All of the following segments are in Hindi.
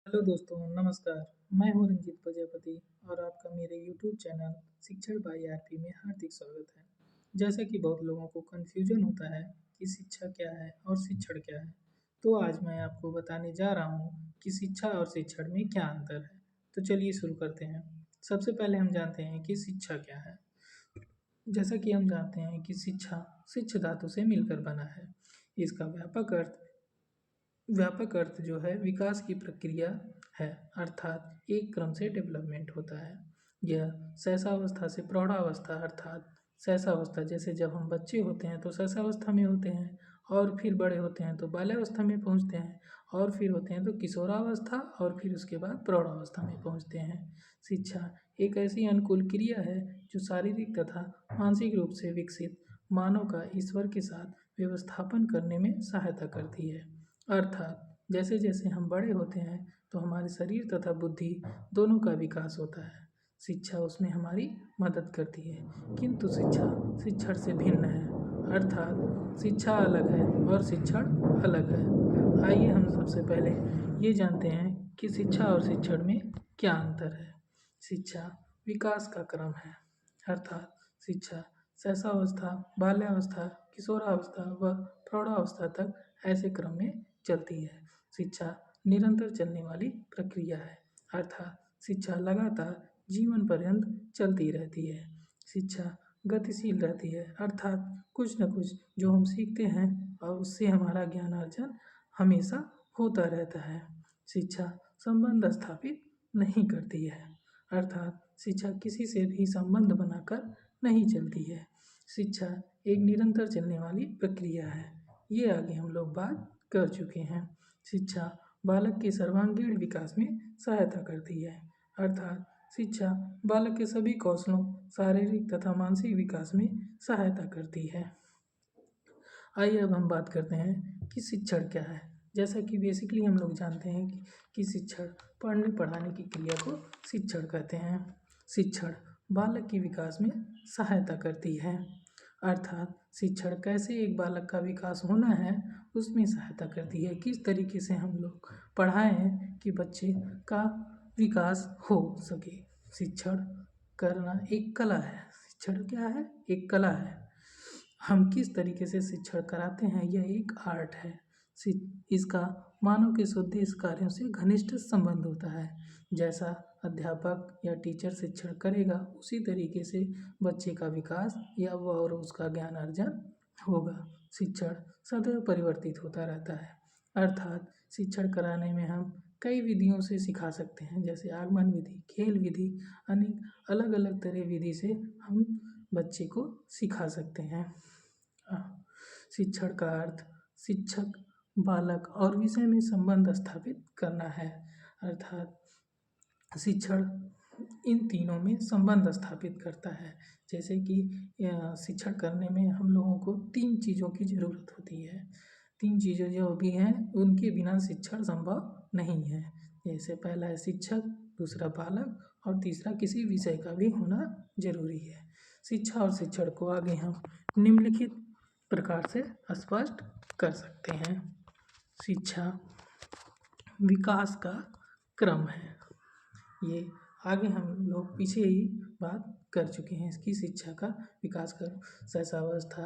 हेलो दोस्तों, नमस्कार। मैं हूँ रंजीत प्रजापति और आपका मेरे यूट्यूब चैनल शिक्षण बाय आरपी में हार्दिक स्वागत है। जैसा कि बहुत लोगों को कन्फ्यूजन होता है कि शिक्षा क्या है और शिक्षण क्या है, तो आज मैं आपको बताने जा रहा हूँ कि शिक्षा और शिक्षण में क्या अंतर है। तो चलिए शुरू करते हैं। सबसे पहले हम जानते हैं कि शिक्षा क्या है। जैसा कि हम जानते हैं कि शिक्षा शिक्ष धातु से मिलकर बना है। इसका व्यापक अर्थ जो है विकास की प्रक्रिया है, अर्थात एक क्रम से डेवलपमेंट होता है। यह शैशवावस्था से प्रौढ़ावस्था अर्थात शैशवावस्था, जैसे जब हम बच्चे होते हैं तो शैशवावस्था में होते हैं और फिर बड़े होते हैं तो बाल्यावस्था में पहुंचते हैं और फिर होते हैं तो किशोरावस्था और फिर उसके बाद प्रौढ़ावस्था में पहुंचते हैं। शिक्षा एक ऐसी अनुकूल क्रिया है जो शारीरिक तथा मानसिक रूप से विकसित मानव का ईश्वर के साथ व्यवस्थापन करने में सहायता करती है। अर्थात जैसे जैसे हम बड़े होते हैं तो हमारे शरीर तथा बुद्धि दोनों का विकास होता है। शिक्षा उसमें हमारी मदद करती है, किंतु शिक्षा शिक्षण से भिन्न है। अर्थात शिक्षा अलग है और शिक्षण अलग है। आइए हम सबसे पहले ये जानते हैं कि शिक्षा और शिक्षण में क्या अंतर है। शिक्षा विकास का क्रम है, अर्थात शिक्षा शैशवावस्था, बाल्यावस्था, किशोरावस्था व प्रौढ़ावस्था तक ऐसे क्रम में चलती है। शिक्षा निरंतर चलने वाली प्रक्रिया है, अर्थात शिक्षा लगातार जीवन पर्यंत चलती रहती है। शिक्षा गतिशील रहती है, अर्थात कुछ न कुछ जो हम सीखते हैं और उससे हमारा ज्ञानार्जन हमेशा होता रहता है। शिक्षा संबंध स्थापित नहीं करती है, अर्थात शिक्षा किसी से भी संबंध बनाकर नहीं चलती है। शिक्षा एक निरंतर चलने वाली प्रक्रिया है। ये आगे हम लोग बात कर चुके हैं। शिक्षा बालक के सर्वांगीण विकास में सहायता करती है, अर्थात शिक्षा बालक के सभी कौशलों, शारीरिक तथा मानसिक विकास में सहायता करती है। आइए अब हम बात करते हैं कि शिक्षण क्या है। जैसा कि बेसिकली हम लोग जानते हैं कि शिक्षण पढ़ने पढ़ाने की क्रिया को शिक्षण कहते हैं। शिक्षण बालक के विकास में सहायता करती है, अर्थात शिक्षण कैसे एक बालक का विकास होना है उसमें सहायता करती है। किस तरीके से हम लोग पढ़ाएं कि बच्चे का विकास हो सके। शिक्षण करना एक कला है। शिक्षण क्या है? एक कला है। हम किस तरीके से शिक्षण कराते हैं यह एक आर्ट है। इसका मानव के उद्देश्य कार्यों से घनिष्ठ संबंध होता है। जैसा अध्यापक या टीचर शिक्षण करेगा उसी तरीके से बच्चे का विकास या वह और उसका ज्ञान अर्जन होगा। शिक्षण सदैव परिवर्तित होता रहता है, अर्थात शिक्षण कराने में हम कई विधियों से सिखा सकते हैं, जैसे आगमन विधि, खेल विधि, अनेक अलग अलग तरह विधि से हम बच्चे को सिखा सकते हैं। शिक्षण का अर्थ शिक्षक, बालक और विषय में संबंध स्थापित करना है, अर्थात शिक्षण इन तीनों में संबंध स्थापित करता है। जैसे कि शिक्षण करने में हम लोगों को 3 चीज़ों की ज़रूरत होती है। 3 चीज़ें जो भी हैं उनके बिना शिक्षण संभव नहीं है। जैसे पहला है शिक्षक, दूसरा बालक और तीसरा किसी विषय का भी होना जरूरी है। शिक्षा और शिक्षण को आगे हम निम्नलिखित प्रकार से स्पष्ट कर सकते हैं। शिक्षा विकास का क्रम है। ये आगे हम लोग पीछे ही बात कर चुके हैं इसकी शिक्षा का विकास कर शैशवावस्था,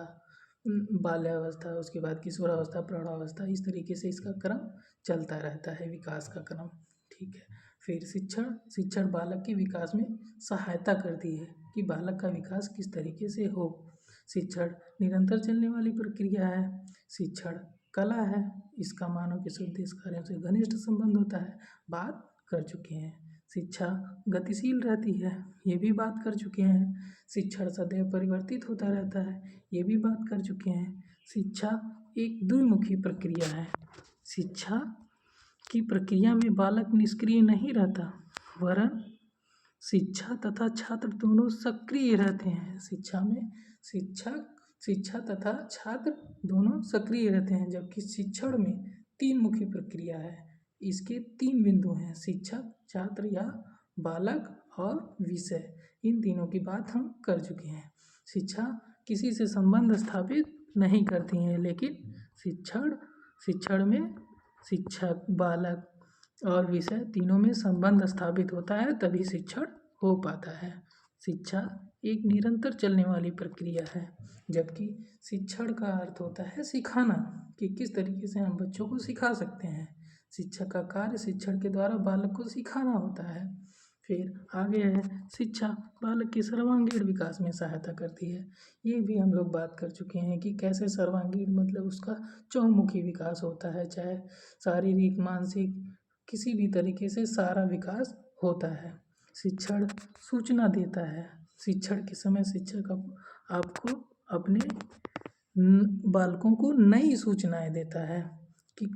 बाल्यावस्था, उसके बाद किशोरावस्था, प्रौढ़ावस्था, इस तरीके से इसका क्रम चलता रहता है, विकास का क्रम। ठीक है। फिर शिक्षण बालक के विकास में सहायता करती है कि बालक का विकास किस तरीके से हो। शिक्षण निरंतर चलने वाली प्रक्रिया है। शिक्षण कला है। इसका मानव के उद्देश्य कार्यों से घनिष्ठ संबंध होता है, बात कर चुके हैं। शिक्षा गतिशील रहती है, ये भी बात कर चुके हैं। शिक्षण सदैव परिवर्तित होता रहता है, ये भी बात कर चुके हैं। शिक्षा एक द्विमुखी प्रक्रिया है। शिक्षा की प्रक्रिया में बालक निष्क्रिय नहीं रहता, वरन शिक्षा तथा छात्र दोनों सक्रिय रहते हैं। शिक्षा में शिक्षा तथा छात्र दोनों सक्रिय रहते हैं, जबकि शिक्षण में 3 मुखी प्रक्रिया है। इसके 3 बिंदु हैं, शिक्षक, छात्र या बालक और विषय। इन तीनों की बात हम कर चुके हैं। शिक्षा किसी से संबंध स्थापित नहीं करती हैं, लेकिन शिक्षण में शिक्षक, बालक और विषय तीनों में संबंध स्थापित होता है, तभी शिक्षण हो पाता है। शिक्षा एक निरंतर चलने वाली प्रक्रिया है, जबकि शिक्षण का अर्थ होता है सिखाना, कि किस तरीके से हम बच्चों को सिखा सकते हैं। शिक्षक का कार्य शिक्षण के द्वारा बालक को सिखाना होता है। फिर आगे है, शिक्षा बालक के सर्वांगीण विकास में सहायता करती है। ये भी हम लोग बात कर चुके हैं कि कैसे सर्वांगीण मतलब उसका चहुमुखी विकास होता है, चाहे शारीरिक, मानसिक, किसी भी तरीके से सारा विकास होता है। शिक्षण सूचना देता है। शिक्षण के समय शिक्षक आपको अपने बालकों को नई सूचनाएं देता है, कि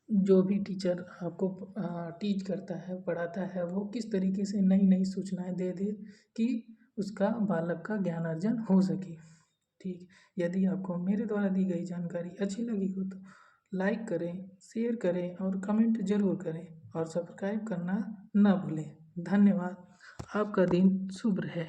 जो भी टीचर आपको टीच करता है, पढ़ाता है, वो किस तरीके से नई नई सूचनाएं दे दे कि उसका बालक का ज्ञान अर्जन हो सके। ठीक, यदि आपको मेरे द्वारा दी गई जानकारी अच्छी लगी हो तो लाइक करें, शेयर करें और कमेंट ज़रूर करें, और सब्सक्राइब करना ना भूलें। धन्यवाद। आपका दिन शुभ रहे।